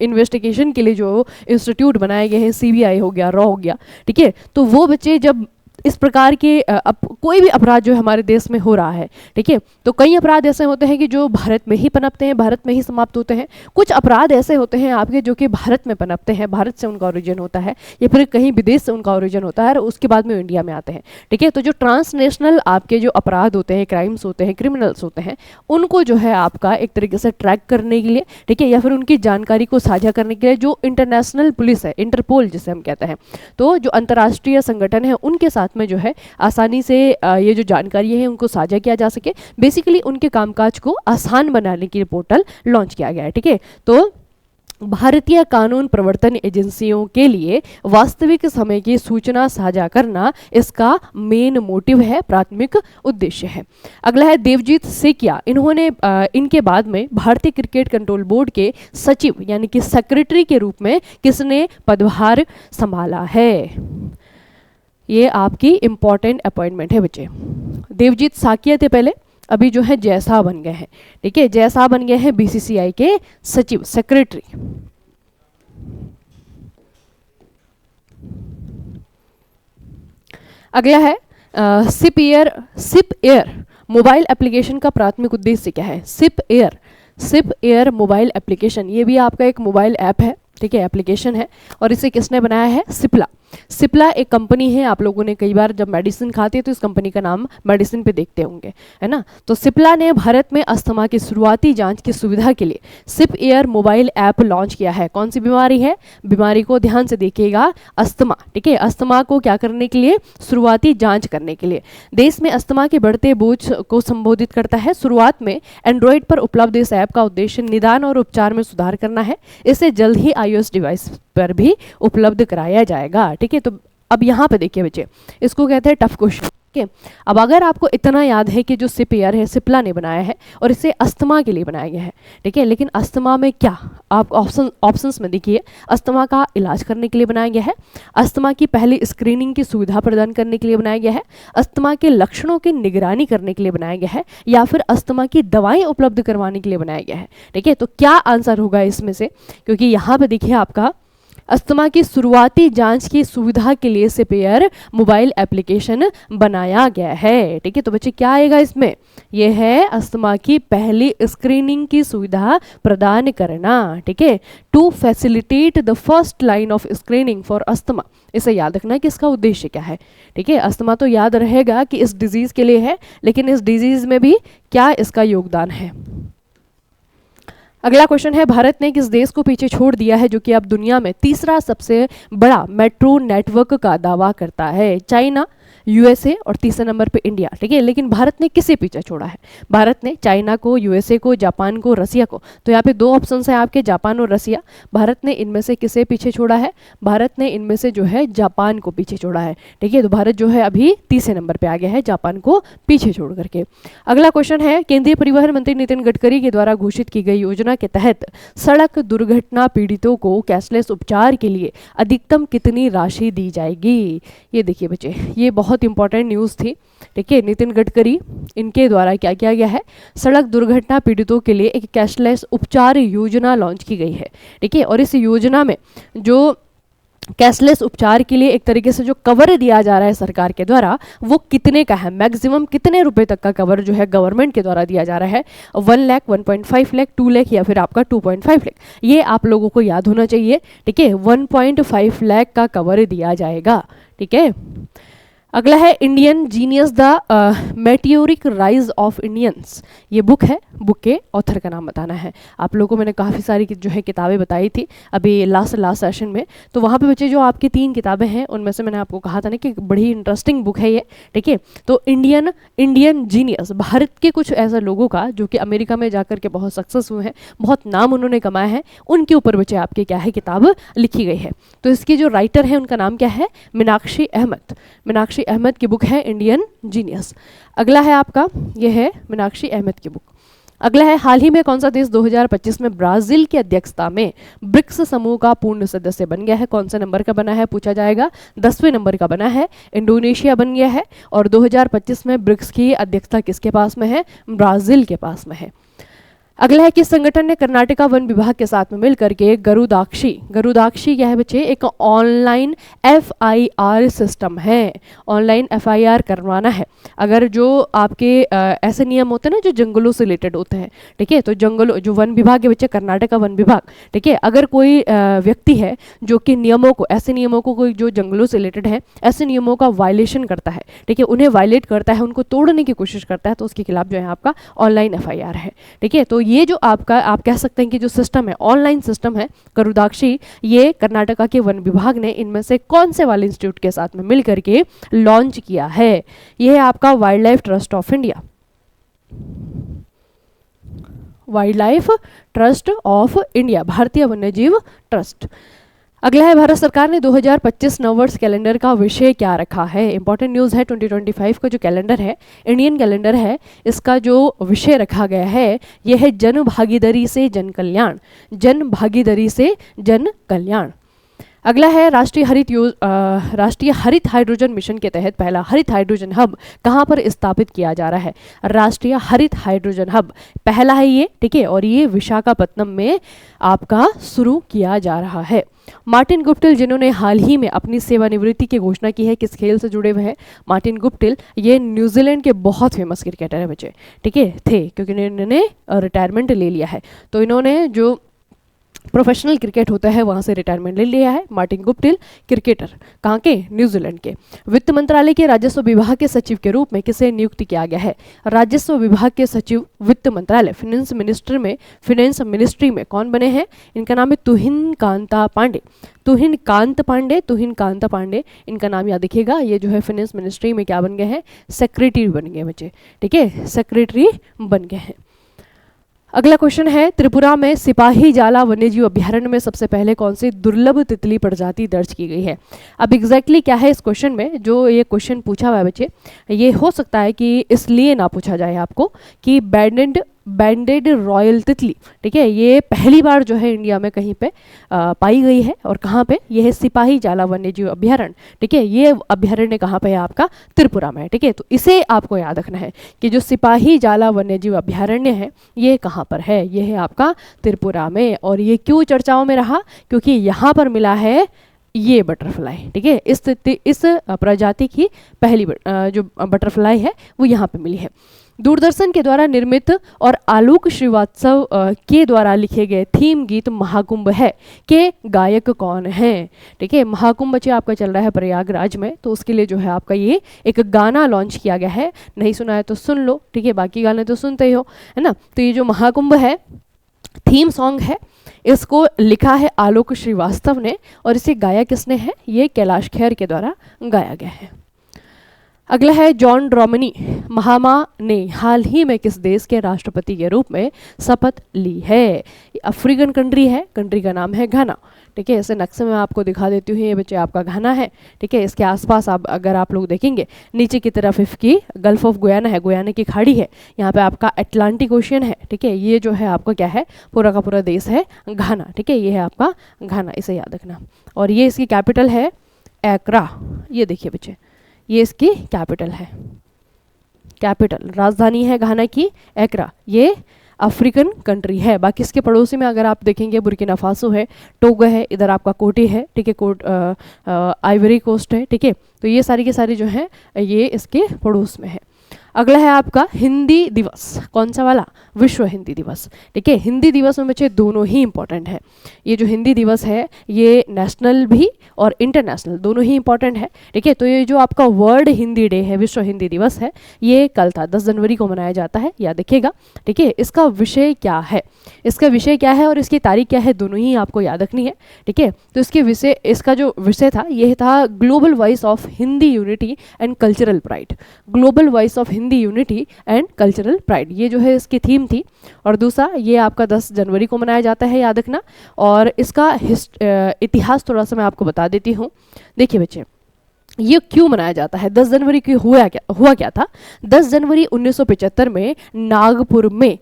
इन्वेस्टिगेशन के लिए जो इंस्टीट्यूट बनाए गए हैं, सीबीआई हो गया, रॉ हो गया, ठीक है, तो वो बच्चे जब इस प्रकार के कोई भी अपराध जो हमारे देश में हो रहा है, ठीक है, तो कई अपराध ऐसे होते हैं कि जो भारत में ही पनपते हैं, भारत में ही समाप्त होते हैं। कुछ अपराध ऐसे होते हैं आपके जो कि भारत में पनपते हैं, भारत से उनका ओरिजिन होता है, या फिर कहीं विदेश से उनका ओरिजिन होता है, और उसके बाद में इंडिया में आते हैं, ठीक है। तो जो ट्रांसनेशनल आपके जो अपराध होते हैं, क्राइम्स होते हैं, क्रिमिनल्स होते हैं, उनको जो है आपका एक तरीके से ट्रैक करने के लिए, ठीक है, या फिर उनकी जानकारी को साझा करने के लिए जो इंटरनेशनल पुलिस है, इंटरपोल जिसे हम कहते हैं, तो जो अंतर्राष्ट्रीय संगठन है, उनके साथ में जो है आसानी से ये जो जानकारी है उनको साझा किया जा सके। बेसिकली उनके कामकाज को आसान बनाने के लिए पोर्टल लॉन्च किया गया है, ठीक है। तो भारतीय कानून प्रवर्तन एजेंसियों के लिए वास्तविक समय की सूचना साझा करना इसका मेन मोटिव है, प्राथमिक उद्देश्य है। अगला है देवजीत सेकिया, इन्होंने इनके बाद में भारतीय क्रिकेट कंट्रोल बोर्ड के सचिव यानी कि सेक्रेटरी के रूप में किसने पदभार संभाला है। ये आपकी इंपॉर्टेंट अपॉइंटमेंट है बच्चे। देवजीत साकिया थे पहले, अभी जो है जयशाह बन गए हैं, ठीक है, जयशाह बन गए हैं बीसीसीआई के सचिव, सेक्रेटरी। अगला है सिप एयर मोबाइल एप्लीकेशन का प्राथमिक उद्देश्य क्या है। सिप एयर मोबाइल एप्लीकेशन, ये भी आपका एक मोबाइल ऐप है, ठीक है, एप्लीकेशन है, और इसे किसने बनाया है, सिप्ला एक कंपनी है। आप लोगों ने कई बार जब मेडिसिन खाते हैं तो इस कंपनी का नाम मेडिसिन पे देखते होंगे, है ना। तो सिप्ला ने भारत में अस्थमा की शुरुआती जांच की सुविधा के लिए sip air mobile app launch किया है। कौन सी बीमारी है, बीमारी को ध्यान से देखिएगा, अस्थमा, ठीक है। अस्थमा को क्या करने के लिए, शुरुआती जांच करने के लिए। देश में अस्थमा के बढ़ते बोझ को संबोधित करता है। शुरुआत में एंड्रॉइड पर उपलब्ध इस ऐप का उद्देश्य निदान और उपचार में सुधार करना है। इसे जल्द ही iOS डिवाइस पर भी उपलब्ध कराया जाएगा, ठीक है। तो अब यहाँ पे देखिए बच्चे, इसको कहते हैं टफ क्वेश्चन, ठीक है। अब अगर आपको इतना याद है कि जो सिप एयर है सिप्ला ने बनाया है और इसे अस्थमा के लिए बनाया गया है, ठीक है, लेकिन अस्थमा में क्या, आप ऑप्शंस में देखिए, अस्थमा का इलाज करने के लिए बनाया गया है, अस्थमा की पहली स्क्रीनिंग की सुविधा प्रदान करने के लिए बनाया गया है, अस्थमा के लक्षणों की निगरानी करने के लिए बनाया गया है, या फिर अस्थमा की दवाएं उपलब्ध करवाने के लिए बनाया गया है, ठीक है। तो क्या आंसर होगा इसमें से, क्योंकि यहाँ पे देखिए आपका अस्थमा की शुरुआती जांच की सुविधा के लिए सिप एयर मोबाइल एप्लीकेशन बनाया गया है, ठीक है। तो बच्चे क्या आएगा इसमें, यह है अस्थमा की पहली स्क्रीनिंग की सुविधा प्रदान करना, ठीक है, to facilitate the first line of screening for asthma. इसे याद रखना कि इसका उद्देश्य क्या है, ठीक है। अस्थमा तो याद रहेगा कि इस डिजीज के लिए है, लेकिन इस डिजीज में भी क्या इसका योगदान है। अगला क्वेश्चन है, भारत ने किस देश को पीछे छोड़ दिया है जो कि अब दुनिया में तीसरा सबसे बड़ा मेट्रो नेटवर्क का दावा करता है। चाइना, यूएसए और तीसरे नंबर पे इंडिया, ठीक है। लेकिन भारत ने किसे पीछे छोड़ा है? भारत ने चाइना को, यूएसए को, जापान को, रसिया को। तो यहाँ पे दो ऑप्शन है आपके, जापान और रसिया। भारत ने इनमें से किसे पीछे छोड़ा है? भारत ने इनमें से जो है जापान को पीछे छोड़ा है, ठीक है। तो भारत जो है अभी तीसरे नंबर पे आ गया है, जापान को पीछे छोड़ करके। अगला क्वेश्चन है, केंद्रीय परिवहन मंत्री नितिन गडकरी के द्वारा घोषित की गई योजना के तहत सड़क दुर्घटना पीड़ितों को कैशलेस उपचार के लिए अधिकतम कितनी राशि दी जाएगी? ये देखिए बच्चे, ये बहुत इंपॉर्टेंट न्यूज़ थी, ठीक है। नितिन गडकरी, इनके द्वारा क्या किया गया है? सड़क दुर्घटना पीड़ितों के लिए एक कैशलेस उपचार योजना लॉन्च की गई है, ठीक है। और इस योजना में जो कैशलेस उपचार के लिए एक तरीके से जो कवर दिया जा रहा है सरकार के द्वारा, वो कितने का है? मैक्सिमम कितने रुपए तक का कवर जो है गवर्नमेंट के द्वारा दिया जा रहा है? 1 लाख, 1.5 लाख, 2 लाख या फिर आपका 2.5 लाख? ये आप लोगों को याद होना चाहिए, ठीक है। 1.5 लाख का कवर दिया जाएगा, ठीक है। अगला है Indian genius the meteoric rise of Indians. ये बुक है, बुक के ऑथर का नाम बताना है। आप लोगों को मैंने काफ़ी सारी जो है किताबें बताई थी अभी लास्ट सेशन में, तो वहाँ पे बच्चे जो आपकी 3 किताबें हैं उनमें से मैंने आपको कहा था ना कि बड़ी इंटरेस्टिंग बुक है ये, ठीक है। तो इंडियन जीनियस, भारत के कुछ ऐसे लोगों का जो कि अमेरिका में जाकर के बहुत सक्सेस हुए हैं, बहुत नाम उन्होंने कमाया है, उनके ऊपर बच्चे आपके क्या है किताब लिखी गई है। तो इसकी जो राइटर है उनका नाम क्या है? मीनाक्षी अहमद। मीनाक्षी अहमद की बुक है इंडियन जीनियस। अगला है आपका, यह है मीनाक्षी अहमद की बुक। अगला है, हाल ही में कौन सा देश 2025 में ब्राजील की अध्यक्षता में ब्रिक्स समूह का पूर्ण सदस्य बन गया है? कौन सा नंबर का बना है पूछा जाएगा? 10वें नंबर का बना है, इंडोनेशिया बन गया है। और 2025 में ब्रिक्स की अध्यक्षता किसके पास में है? ब्राजील के पास में है। अगला है, किस संगठन ने कर्नाटका वन विभाग के साथ में मिलकर के गरुदाक्षी क्या है बच्चे? एक ऑनलाइन FIR सिस्टम है। ऑनलाइन FIR करवाना है अगर जो आपके ऐसे नियम होते हैं ना जो जंगलों से रिलेटेड होते हैं, ठीक है। तो जंगलों, जो वन विभाग के बच्चे, कर्नाटका वन विभाग, ठीक है। अगर कोई व्यक्ति है जो कि नियमों को, ऐसे नियमों को, कोई जो जंगलों से रिलेटेड है ऐसे नियमों का वायलेशन करता है, ठीक है, उन्हें वायलेट करता है, उनको तोड़ने की कोशिश करता है, तो उसके खिलाफ जो है आपका ऑनलाइन FIR है, ठीक है। तो ये जो आपका, आप कह सकते हैं कि जो सिस्टम है, ऑनलाइन सिस्टम है गरुदाक्षी, ये कर्नाटका के वन विभाग ने इनमें से कौन से वाले इंस्टीट्यूट के साथ में मिल करके लॉन्च किया है? ये है आपका wild life trust of India. Wild life trust of India, भारतीय वन्यजीव ट्रस्ट। अगला है, भारत सरकार ने 2025 नववर्ष कैलेंडर का विषय क्या रखा है? इंपॉर्टेंट न्यूज़ है। 2025 का जो कैलेंडर है, इंडियन कैलेंडर है, इसका जो विषय रखा गया है यह है जन भागीदारी से जन कल्याण। जन भागीदारी से जन कल्याण। अगला है, राष्ट्रीय हरित हाइड्रोजन मिशन के तहत पहला हरित हाइड्रोजन हब कहाँ पर स्थापित किया जा रहा है? राष्ट्रीय हरित हाइड्रोजन हब पहला है ये, ठीक है। और ये विशाखापत्तनम में आपका शुरू किया जा रहा है। मार्टिन गुप्टिल, जिन्होंने हाल ही में अपनी सेवानिवृत्ति की घोषणा की है, किस खेल से जुड़े हुए हैं? मार्टिन गुप्टिल ये न्यूजीलैंड के बहुत फेमस क्रिकेटर है बच्चे, ठीक है, थे, क्योंकि इन्होंने रिटायरमेंट ले लिया है। तो इन्होंने जो प्रोफेशनल क्रिकेट होता है वहाँ से रिटायरमेंट ले लिया है। मार्टिन गुप्टिल क्रिकेटर, कहाँ के? न्यूजीलैंड के। वित्त मंत्रालय के राजस्व विभाग के सचिव के रूप में किसे नियुक्त किया गया है? राजस्व विभाग के सचिव वित्त मंत्रालय, फाइनेंस मिनिस्ट्री में कौन बने हैं? इनका नाम है तुहिन कांता पांडे, इनका नाम याद रखिएगा। ये जो है फाइनेंस मिनिस्ट्री में क्या बन गए हैं? सेक्रेटरी बन गए बच्चे, ठीक है, सेक्रेटरी बन गए हैं। अगला क्वेश्चन है, त्रिपुरा में सिपाही जाला वन्यजीव अभ्यारण्य में सबसे पहले कौन सी दुर्लभ तितली प्रजाति दर्ज की गई है? अब एग्जैक्टली क्या है इस क्वेश्चन में, जो ये क्वेश्चन पूछा हुआ है बच्चे, ये हो सकता है कि इसलिए ना पूछा जाए आपको कि बैंडेड रॉयल तितली, ठीक है, ये पहली बार जो है इंडिया में कहीं पे पाई गई है। और कहाँ पे? ये है सिपाही जाला वन्यजीव अभ्यारण्य, ठीक है। ये अभ्यारण्य कहाँ पे है आपका? त्रिपुरा में, ठीक है। तो इसे आपको याद रखना है कि जो सिपाही जाला वन्यजीव अभ्यारण्य है ये कहाँ पर है? ये है आपका त्रिपुरा में। और ये क्यों चर्चाओं में रहा? क्योंकि यहाँ पर मिला है ये बटरफ्लाई, ठीक है। इस प्रजाति की पहली जो बटरफ्लाई है वो यहाँ पे मिली है। दूरदर्शन के द्वारा निर्मित और आलोक श्रीवास्तव के द्वारा लिखे गए थीम गीत महाकुंभ है के गायक कौन हैं? ठीक है, महाकुंभ बच्चे आपका चल रहा है प्रयागराज में, तो उसके लिए जो है आपका ये एक गाना लॉन्च किया गया है। नहीं सुना है तो सुन लो, ठीक है, बाकी गाने तो सुनते ही हो, है ना। तो ये जो महाकुंभ है थीम सॉन्ग है, इसको लिखा है आलोक श्रीवास्तव ने और इसे गाया किसने है? ये कैलाश खेर के द्वारा गाया गया है। अगला है जॉन ड्रोमनी महामा ने हाल ही में किस देश के राष्ट्रपति के रूप में शपथ ली है? अफ्रीकन कंट्री है, कंट्री का नाम है घाना। ठीक है, इसे नक्शे में आपको दिखा देती हूँ, ये बच्चे आपका घाना है। ठीक है, इसके आसपास आप अगर आप लोग देखेंगे नीचे की तरफ इसकी गल्फ ऑफ गुयाना है, गुयाना की खाड़ी है, यहाँ पे आपका अटलांटिक ओशियन है। ठीक है, ये जो है आपका क्या है, पूरा का पूरा देश है घाना। ठीक है, ये है आपका घाना, इसे याद रखना। और ये इसकी कैपिटल है एक्रा। ये देखिए बच्चे, ये इसकी कैपिटल है, कैपिटल राजधानी है घाना की एक्रा। ये अफ्रीकन कंट्री है। बाकी इसके पड़ोसी में अगर आप देखेंगे बुर्किना फासो है, टोगो है, इधर आपका कोटे है। ठीक है, आइवरी कोस्ट है। ठीक है, तो ये सारी के सारी जो है ये इसके पड़ोस में है। अगला है आपका हिंदी दिवस, कौन सा वाला? विश्व हिंदी दिवस। ठीक है, हिंदी दिवस में बच्चे दोनों ही इंपॉर्टेंट है। ये जो हिंदी दिवस है ये नेशनल भी और इंटरनेशनल दोनों ही इंपॉर्टेंट है। ठीक है, तो ये जो आपका वर्ल्ड हिंदी डे है, विश्व हिंदी दिवस है, ये कल था, 10 जनवरी को मनाया जाता है, याद रखिएगा। ठीक है, इसका विषय क्या है, इसका विषय क्या है और इसकी तारीख क्या है, दोनों ही आपको याद रखनी है। ठीक है, तो इसके विषय, इसका जो विषय था यह था global voice of Hindi unity and cultural pride. Global voice of Hindi unity and cultural pride, ये जो है इसकी थीम थी। और दूसरा ये आपका 10 जनवरी को मनाया जाता है, याद रखना। और इसका इतिहास थोड़ा सा मैं आपको बता देती हूँ। देखिए बच्चे, ये क्यों मनाया जाता है? 10 जनवरी की हुआ क्या था? 10 जनवरी 1975 में नागपुर में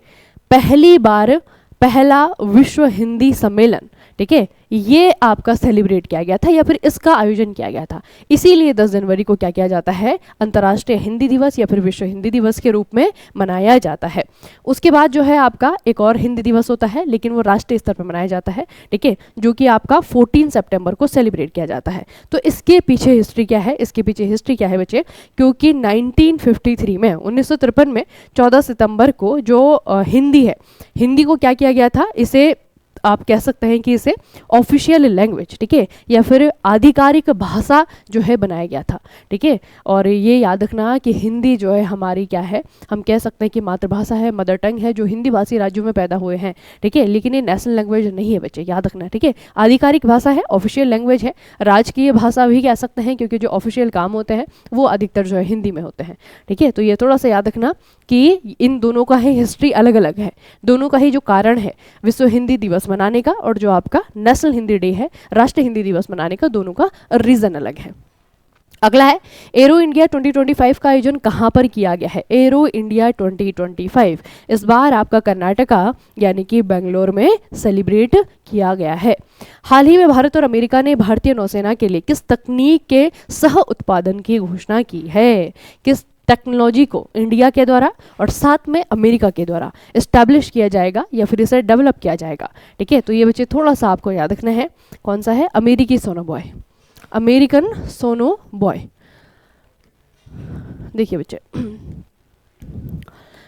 पहली बार पहला विश्व हिंदी सम्मेलन, ठीक है, ये आपका सेलिब्रेट किया गया था या फिर इसका आयोजन किया गया था। इसीलिए 10 जनवरी को क्या किया जाता है? अंतर्राष्ट्रीय हिंदी दिवस या फिर विश्व हिंदी दिवस के रूप में मनाया जाता है। उसके बाद जो है आपका एक और हिंदी दिवस होता है, लेकिन वो राष्ट्रीय स्तर पर मनाया जाता है। ठीक है, जो कि आपका 14 सितंबर को सेलिब्रेट किया जाता है। तो इसके पीछे हिस्ट्री क्या है? इसके पीछे हिस्ट्री क्या है बच्चे? क्योंकि 1953 में 1953 में 14 सितंबर को जो हिंदी है, हिंदी को क्या किया गया था? इसे आप कह सकते हैं कि इसे ऑफिशियल लैंग्वेज, ठीक है, या फिर आधिकारिक भाषा जो है बनाया गया था। ठीक है, और ये याद रखना कि हिंदी जो है हमारी क्या है, हम कह सकते हैं कि मातृभाषा है, मदर टंग है, जो हिंदी भाषी राज्यों में पैदा हुए हैं। ठीक है, लेकिन ये नेशनल लैंग्वेज नहीं है बच्चे, याद रखना। ठीक है, आधिकारिक भाषा है, ऑफिशियल लैंग्वेज है, राजकीय भाषा भी कह सकते हैं, क्योंकि जो ऑफिशियल काम होते हैं वो अधिकतर जो है हिंदी में होते हैं। ठीक है, तो ये थोड़ा सा याद रखना कि इन दोनों का ही हिस्ट्री अलग अलग है, दोनों का ही जो कारण है विश्व हिंदी दिवस मनाने का और जो आपका नेशनल हिंदी डे है, राष्ट्रीय हिंदी दिवस मनाने का, दोनों का रीजन अलग है। अगला है एरो इंडिया 2025 का आयोजन कहाँ पर किया गया है? एरो इंडिया 2025 इस बार आपका कर्नाटका यानी कि बेंगलोर में सेलिब्रेट किया गया है। हाल ही में भारत और अमेरिका ने भारतीय नौसेना के लिए किस तकनीक के सह उत्पादन की घोषणा की है? किस टेक्नोलॉजी को इंडिया के द्वारा और साथ में अमेरिका के द्वारा इस्टेब्लिश किया जाएगा या फिर इसे डेवलप किया जाएगा? ठीक है, तो ये बच्चे थोड़ा सा आपको याद रखना है, कौन सा है? अमेरिकी सोनो बॉय, अमेरिकन सोनो बॉय। देखिए बच्चे,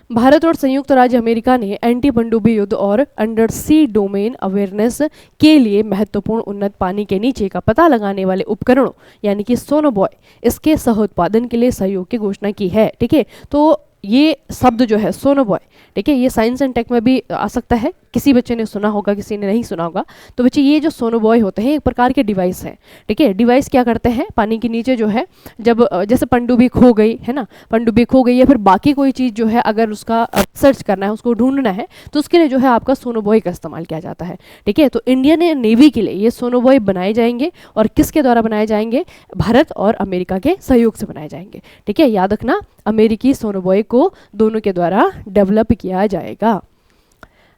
भारत और संयुक्त राज्य अमेरिका ने एंटी पनडुब्बी युद्ध और अंडर सी डोमेन अवेयरनेस के लिए महत्वपूर्ण उन्नत पानी के नीचे का पता लगाने वाले उपकरणों यानी कि सोनोबॉय, इसके सह उत्पादन के लिए सहयोग की घोषणा की है। ठीक है, तो ये शब्द जो है सोनोबॉय, ठीक है, ये साइंस एंड टेक में भी आ सकता है, किसी बच्चे ने सुना होगा, किसी ने नहीं सुना होगा। तो बच्चे ये जो सोनोबॉय होते हैं एक प्रकार के डिवाइस हैं। ठीक है, डिवाइस क्या करते हैं? पानी के नीचे जो है, जब जैसे पनडुब्बी खो गई है ना, पनडुब्बी खो गई या फिर बाकी कोई चीज़ जो है अगर उसका सर्च करना है, उसको ढूंढना है, तो उसके लिए जो है आपका सोनोबॉय का इस्तेमाल किया जाता है। ठीक है, तो इंडियन नेवी के लिए ये सोनोबॉय बनाए जाएंगे और किसके द्वारा बनाए जाएंगे? भारत और अमेरिका के सहयोग से बनाए जाएंगे। ठीक है, याद रखना, अमेरिकी सोनोबॉय को दोनों के द्वारा डेवलप किया जाएगा।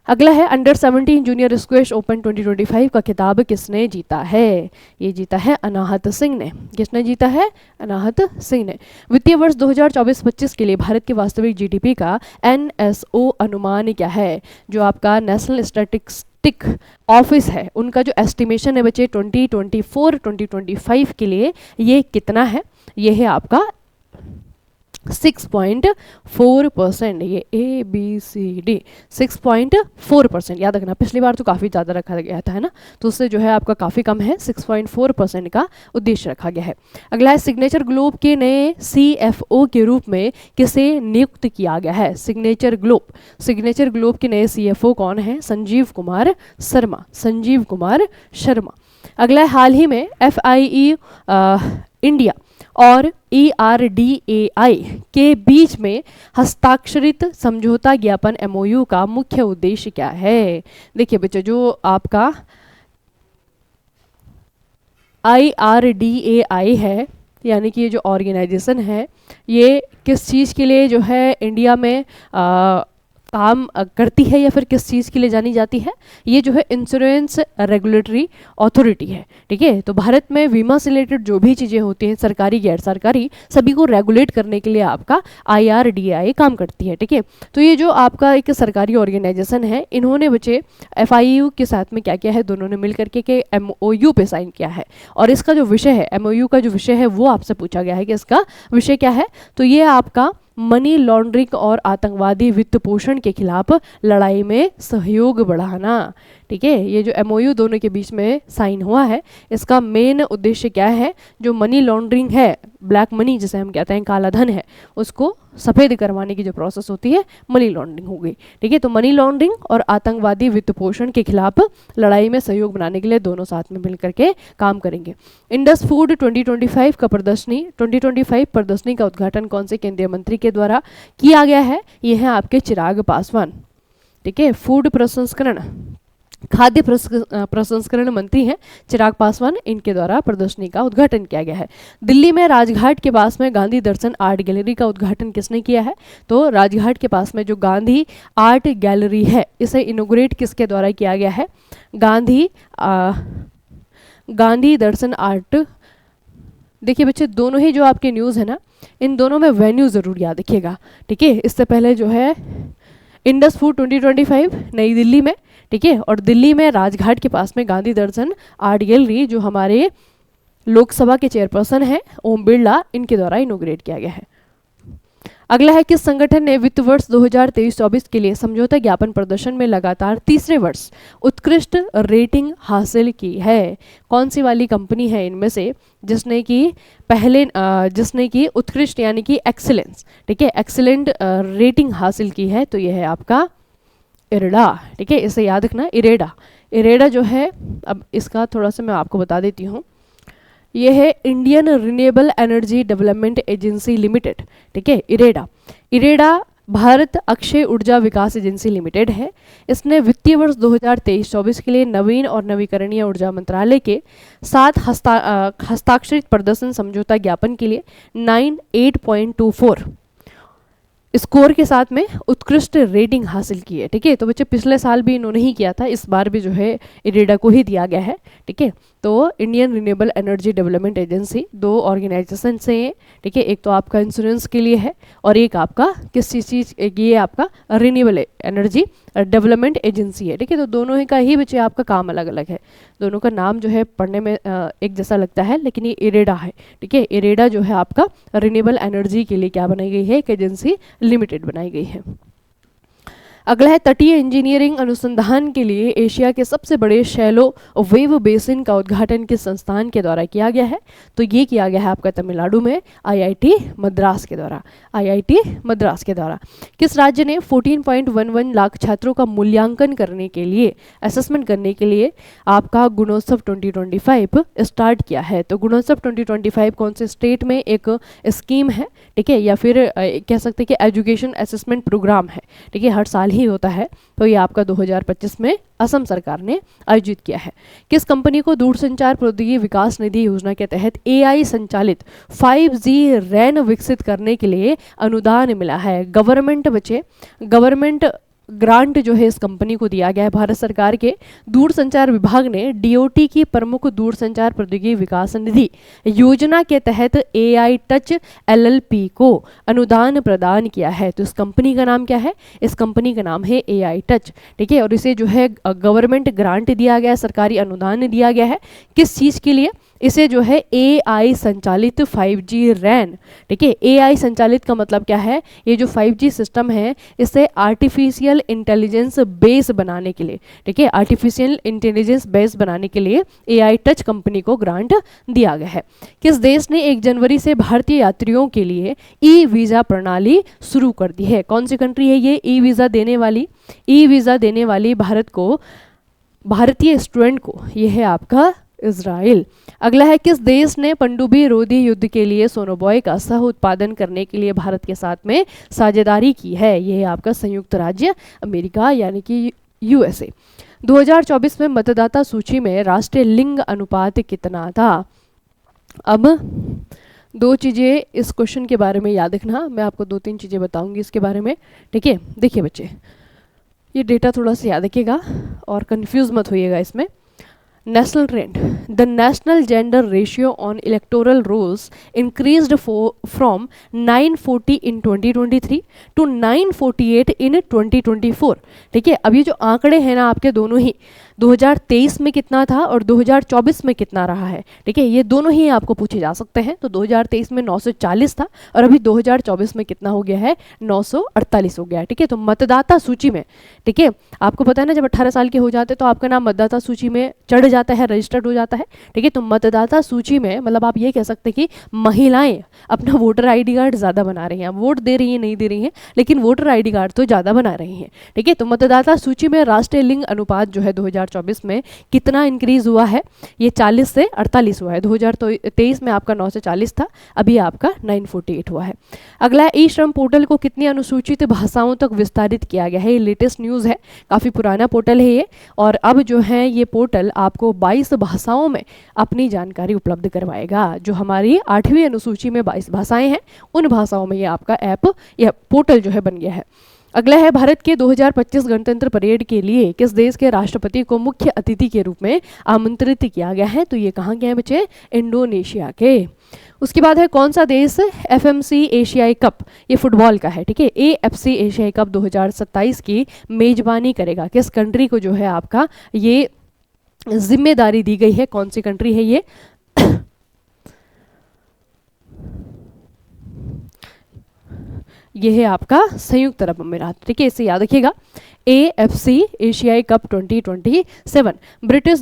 अगला है अंडर 17 जूनियर स्क्वैश ओपन 2025 का खिताब किसने जीता है? ये जीता है अनाहत सिंह ने। किसने जीता है? अनाहत सिंह ने। वित्तीय वर्ष 2024-25 के लिए भारत के वास्तविक जीडीपी का एनएसओ अनुमान क्या है? जो आपका नेशनल स्टैटिस्टिक ऑफिस है उनका जो एस्टिमेशन है बच्चे 2024-2025 के लिए ये कितना है? ये है आपका 6.4%। ये ABCD 6.4%, याद रखना। पिछली बार तो काफ़ी ज़्यादा रखा गया था, है ना, तो उससे जो है आपका काफ़ी कम है, 6.4% का उद्देश्य रखा गया है। अगला है सिग्नेचर ग्लोब के नए CFO के रूप में किसे नियुक्त किया गया है? सिग्नेचर ग्लोब के नए CFO कौन है? संजीव कुमार शर्मा, संजीव कुमार शर्मा। अगला है हाल ही में FIE इंडिया और ERDAI के बीच में हस्ताक्षरित समझौता ज्ञापन MOU का मुख्य उद्देश्य क्या है? देखिए बच्चों, जो आपका IRDAI है, यानी कि ये जो ऑर्गेनाइजेशन है, ये किस चीज़ के लिए जो है इंडिया में काम करती है या फिर किस चीज़ के लिए जानी जाती है? ये जो है इंश्योरेंस रेगुलेटरी अथॉरिटी है, ठीक है। तो भारत में बीमा से रिलेटेड जो भी चीज़ें होती हैं, सरकारी गैर सरकारी, सभी को रेगुलेट करने के लिए आपका IRDAI काम करती है, ठीक है। तो ये जो आपका एक सरकारी ऑर्गेनाइजेशन है, इन्होंने बच्चे FIU के साथ में क्या किया है, दोनों ने मिल करके के MOU पे साइन किया है। और इसका जो विषय है, MOU का जो विषय है वो आपसे पूछा गया है कि इसका विषय क्या है, तो ये आपका मनी लॉन्ड्रिंग और आतंकवादी वित्त पोषण के खिलाफ लड़ाई में सहयोग बढ़ाना, ठीक है। ये जो MOU दोनों के बीच में साइन हुआ है, इसका मेन उद्देश्य क्या है, जो मनी लॉन्ड्रिंग है, ब्लैक मनी जिसे हम कहते हैं, काला धन है, उसको सफ़ेद करवाने की जो प्रोसेस होती है, मनी लॉन्ड्रिंग हो गई, ठीक है। तो मनी लॉन्ड्रिंग और आतंकवादी वित्त पोषण के खिलाफ लड़ाई में सहयोग बनाने के लिए दोनों साथ में मिलकर के काम करेंगे। इंडस फूड 2025 का प्रदर्शनी 2025 प्रदर्शनी का उद्घाटन कौन से केंद्रीय मंत्री के द्वारा किया गया है? ये है आपके चिराग पासवान, ठीक है। फूड प्रसंस्करण, खाद्य प्रसंस्करण मंत्री हैं चिराग पासवान, इनके द्वारा प्रदर्शनी का उद्घाटन किया गया है। दिल्ली में राजघाट के पास में गांधी दर्शन आर्ट गैलरी का उद्घाटन किसने किया है? तो राजघाट के पास में जो गांधी आर्ट गैलरी है, इसे इनोग्रेट किसके द्वारा किया गया है? गांधी दर्शन आर्ट। देखिए बच्चे, दोनों ही जो आपके न्यूज़ है ना, इन दोनों में वेन्यू ज़रूर याद रखिएगा, ठीक है। इससे पहले जो है इंडस फूड 2025 नई दिल्ली में, ठीक है, और दिल्ली में राजघाट के पास में गांधी दर्शन आर्ट गैलरी जो हमारे लोकसभा के चेयरपर्सन हैं ओम बिरला, इनके द्वारा इनोग्रेट किया गया है। अगला है, किस संगठन ने वित्त वर्ष 2023-24 के लिए समझौता ज्ञापन प्रदर्शन में लगातार तीसरे वर्ष उत्कृष्ट रेटिंग हासिल की है? कौन सी वाली कंपनी है इनमें से जिसने की उत्कृष्ट यानी कि एक्सीलेंस, ठीक है, एक्सीलेंट रेटिंग हासिल की है? तो यह है आपका इरेडा, ठीक है, इसे याद रखना, इरेडा जो है, अब इसका थोड़ा सा मैं आपको बता देती हूँ। ये है Indian renewable energy development agency limited, ठीक है, इरेडा भारत अक्षय ऊर्जा विकास एजेंसी लिमिटेड है। इसने वित्तीय वर्ष 2023-24 के लिए नवीन और नवीकरणीय ऊर्जा मंत्रालय के साथ हस्ताक्षरित प्रदर्शन समझौता ज्ञापन के लिए 98.24 स्कोर के साथ में उत्कृष्ट रेटिंग हासिल की है, ठीक है। तो बच्चे, पिछले साल भी इन्होंने ही किया था, इस बार भी जो है इरेडा को ही दिया गया है, ठीक है। तो Indian renewable energy development agency दो ऑर्गेनाइजेशन से है, ठीक है। एक तो आपका इंश्योरेंस के लिए है और एक आपका किस चीज़, ये आपका रिन्यूएबल एनर्जी डेवलपमेंट एजेंसी है, ठीक है। तो दोनों ही का ही बच्चे आपका काम अलग अलग है, दोनों का नाम जो है पढ़ने में एक जैसा लगता है, लेकिन ये इरेडा है, ठीक है। इरेडा जो है आपका रिन्यूएबल एनर्जी के लिए क्या बनाई गई है? एक एजेंसी लिमिटेड बनाई गई है। अगला है, तटीय इंजीनियरिंग अनुसंधान के लिए एशिया के सबसे बड़े शैलो वेव बेसिन का उद्घाटन किस संस्थान के द्वारा किया गया है? तो ये किया गया है आपका तमिलनाडु में IIT मद्रास के द्वारा, IIT मद्रास के द्वारा। किस राज्य ने 14.11 लाख छात्रों का मूल्यांकन करने के लिए, असेसमेंट करने के लिए आपका गुणोत्सव 2025 स्टार्ट किया है? तो गुणोत्सव 2025 कौन से स्टेट में एक स्कीम है, ठीक है, या फिर कह सकते हैं कि एजुकेशन असेसमेंट प्रोग्राम है, ठीक है, हर साल ही होता है। तो ये आपका 2025 में असम सरकार ने आयोजित किया है। किस कंपनी को दूरसंचार प्रौद्योगिकी विकास निधि योजना के तहत AI संचालित 5G रैन विकसित करने के लिए अनुदान मिला है? गवर्नमेंट ग्रांट जो है इस कंपनी को दिया गया है। भारत सरकार के दूरसंचार विभाग ने DOT की प्रमुख दूरसंचार प्रौद्योगिकी विकास निधि योजना के तहत AI टच LLP को अनुदान प्रदान किया है। तो इस कंपनी का नाम क्या है? इस कंपनी का नाम है AI टच, ठीक है। और इसे जो है गवर्नमेंट ग्रांट दिया गया है, सरकारी अनुदान दिया गया है। किस चीज़ के लिए? इसे जो है AI संचालित 5G रैन, ठीक है। AI संचालित का मतलब क्या है? ये जो 5G सिस्टम है, इसे आर्टिफिशियल इंटेलिजेंस बेस बनाने के लिए, ठीक है, आर्टिफिशियल इंटेलिजेंस बेस बनाने के लिए AI टच कंपनी को ग्रांट दिया गया है। किस देश ने 1 जनवरी से भारतीय यात्रियों के लिए ई-वीज़ा प्रणाली शुरू कर दी है? कौन सी कंट्री है ये ई-वीज़ा देने वाली? ई-वीज़ा देने वाली भारतीय स्टूडेंट को ये है आपका इजराइल। अगला है, किस देश ने पनडुब्बी रोधी युद्ध के लिए सोनोबॉय का सह उत्पादन करने के लिए भारत के साथ में साझेदारी की है? ये है आपका संयुक्त राज्य अमेरिका यानी कि यूएसए। 2024 में मतदाता सूची में राष्ट्रीय लिंग अनुपात कितना था? अब दो चीज़ें इस क्वेश्चन के बारे में याद रखना, मैं आपको 2-3 चीज़ें बताऊंगी इसके बारे में, ठीक है। देखिए बच्चे, ये डेटा थोड़ा सा याद रखिएगा और कंफ्यूज मत होइएगा इसमें। National trend, the national gender ratio on electoral rolls increased from 940 in 2023 to 948 in 2024, ठीक है। अब ये जो आंकड़े हैं ना आपके दोनों ही 2023 में कितना था और 2024 में कितना रहा है, ठीक है, ये दोनों ही आपको पूछे जा सकते हैं। तो 2023 में 940 था और अभी 2024 में कितना हो गया है, 948 हो गया है, ठीक है। तो मतदाता सूची में, ठीक है, आपको पता है ना जब 18 साल के हो जाते तो आपका नाम मतदाता सूची में चढ़ जाता है, रजिस्टर्ड हो जाता है, ठीक है। तो मतदाता सूची में मतलब आप ये कह सकते हैं कि महिलाएं अपना वोटर ID कार्ड ज़्यादा बना रही हैं, वोट दे रही हैं नहीं दे रही हैं लेकिन वोटर ID कार्ड तो ज़्यादा बना रही हैं, ठीक है। तो मतदाता सूची में राष्ट्रीय लिंग अनुपात जो है 2024 में कितना इंक्रीज हुआ है, ये 40 से 48 हुआ है। 2023 में आपका 9 से 40 था, अभी आपका 948 हुआ है। अगला, ई श्रम पोर्टल को कितनी अनुसूचित भाषाओं तक विस्तारित किया गया है? ये लेटेस्ट न्यूज़ है, काफ़ी पुराना पोर्टल है ये, और अब जो है ये पोर्टल आपको 22 भाषाओं में अपनी जानकारी उपलब्ध करवाएगा। जो हमारी 8वीं अनुसूची में 22 भाषाएं हैं उन भाषाओं में ये आपका ऐप या पोर्टल जो है बन गया है। अगला है, भारत के 2025 गणतंत्र परेड के लिए किस देश के राष्ट्रपति को मुख्य अतिथि के रूप में आमंत्रित किया गया है? तो ये कहाँ गया है बच्चे, इंडोनेशिया के। उसके बाद है, कौन सा देश FMC एशियाई कप, ये फुटबॉल का है, ठीक है, AFC एशियाई कप 2027 की मेजबानी करेगा? किस कंट्री को जो है आपका ये जिम्मेदारी दी गई है, कौन सी कंट्री है ये? ये है आपका संयुक्त अरब अमीरात, ठीक है, इसे याद रखिएगा। AFC एशियाई कप 2027। ब्रिटिश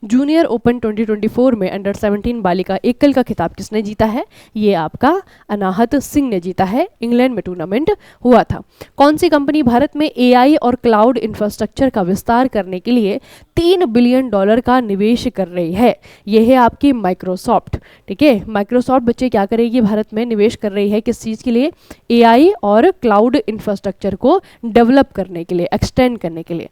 जूनियर ओपन 2024 में अंडर 17 बालिका एकल का खिताब किसने जीता है? ये आपका अनाहत सिंह ने जीता है, इंग्लैंड में टूर्नामेंट हुआ था। कौन सी कंपनी भारत में AI और क्लाउड इंफ्रास्ट्रक्चर का विस्तार करने के लिए $3 बिलियन का निवेश कर रही है? ये है आपकी माइक्रोसॉफ्ट, ठीक है। माइक्रोसॉफ्ट बच्चे क्या करेगी, भारत में निवेश कर रही है किस चीज़ के लिए? AI और क्लाउड इंफ्रास्ट्रक्चर को डेवलप करने के लिए, एक्सटेंड करने के लिए।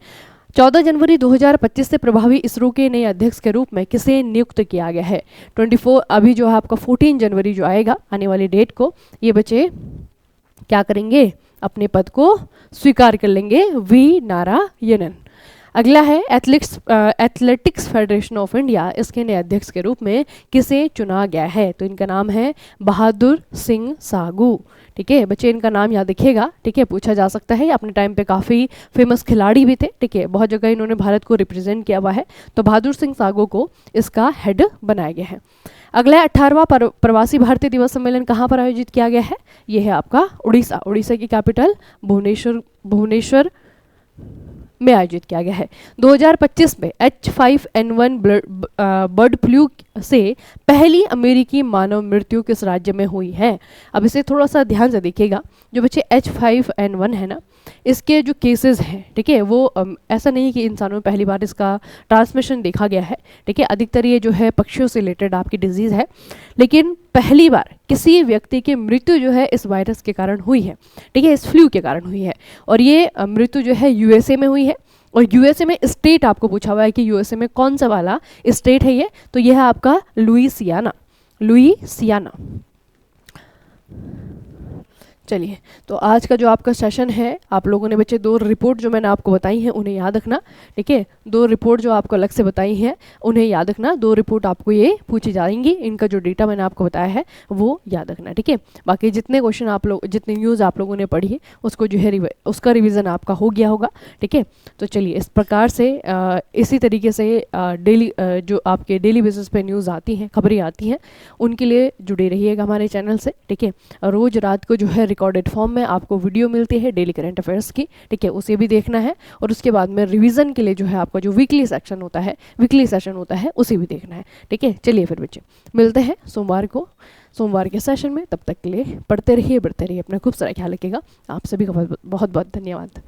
14 जनवरी 2025 से प्रभावी इसरो के नए अध्यक्ष के रूप में किसे नियुक्त किया गया है? 24 अभी जो है आपका 14 जनवरी जो आएगा आने वाली डेट को, ये बच्चे क्या करेंगे, अपने पद को स्वीकार कर लेंगे, वी नारायणन। अगला है, एथलेटिक्स फेडरेशन ऑफ इंडिया, इसके नए अध्यक्ष के रूप में किसे चुना गया है? तो इनका नाम है बहादुर सिंह सागू, ठीक है बच्चे, इनका नाम याद रखिएगा, ठीक है, पूछा जा सकता है। अपने टाइम पे काफ़ी फेमस खिलाड़ी भी थे, ठीक है, बहुत जगह इन्होंने भारत को रिप्रेजेंट किया हुआ है। तो बहादुर सिंह सागू को इसका हेड बनाया गया है। अगला 18वां प्रवासी भारतीय दिवस सम्मेलन कहाँ पर आयोजित किया गया है? ये है आपका उड़ीसा, उड़ीसा की कैपिटल भुवनेश्वर में आयोजित किया गया है। 2025 में H5N1 बर्ड फ्लू से पहली अमेरिकी मानव मृत्यु किस राज्य में हुई है? अब इसे थोड़ा सा ध्यान से देखिएगा, जो बच्चे H5N1 है ना, इसके जो केसेस हैं, ठीक है, वो ऐसा नहीं कि इंसानों में पहली बार इसका ट्रांसमिशन देखा गया है, ठीक है, अधिकतर ये जो है पक्षियों से रिलेटेड आपकी डिजीज़ है, लेकिन पहली बार किसी व्यक्ति की मृत्यु जो है इस वायरस के कारण हुई है, ठीक है, इस फ्लू के कारण हुई है, और ये मृत्यु जो है USA में हुई है। और USA में स्टेट आपको पूछा हुआ है कि USA में कौन सा वाला स्टेट है ये, तो यह है आपका लुइसियाना। चलिए, तो आज का जो आपका सेशन है, आप लोगों ने बच्चे 2 रिपोर्ट जो मैंने आपको बताई हैं उन्हें याद रखना, ठीक है, 2 रिपोर्ट जो आपको अलग से बताई हैं उन्हें याद रखना। 2 रिपोर्ट आपको ये पूछी जाएंगी, इनका जो डेटा मैंने आपको बताया है वो याद रखना, ठीक है। बाकी जितने क्वेश्चन आप लोग, जितनी न्यूज़ आप लोगों ने पढ़ी है उसको जो है उसका रिविज़न आपका हो गया होगा, ठीक है। तो चलिए, इस प्रकार से इसी तरीके से डेली जो आपके डेली बेसिस पे न्यूज़ आती हैं, खबरें आती हैं, उनके लिए जुड़े रहिएगा हमारे चैनल से, ठीक है। रोज़ रात को जो है रिकॉर्डेड फॉर्म में आपको वीडियो मिलती है डेली करंट अफेयर्स की, ठीक है, उसे भी देखना है, और उसके बाद में रिवीजन के लिए जो है आपका जो वीकली सेशन होता है उसे भी देखना है, ठीक है। चलिए फिर बच्चे, मिलते हैं सोमवार के सेशन में। तब तक के लिए पढ़ते रहिए, बढ़ते रहिए, अपना खूब सारा ख्याल रखिएगा। आप सभी का बहुत बहुत धन्यवाद।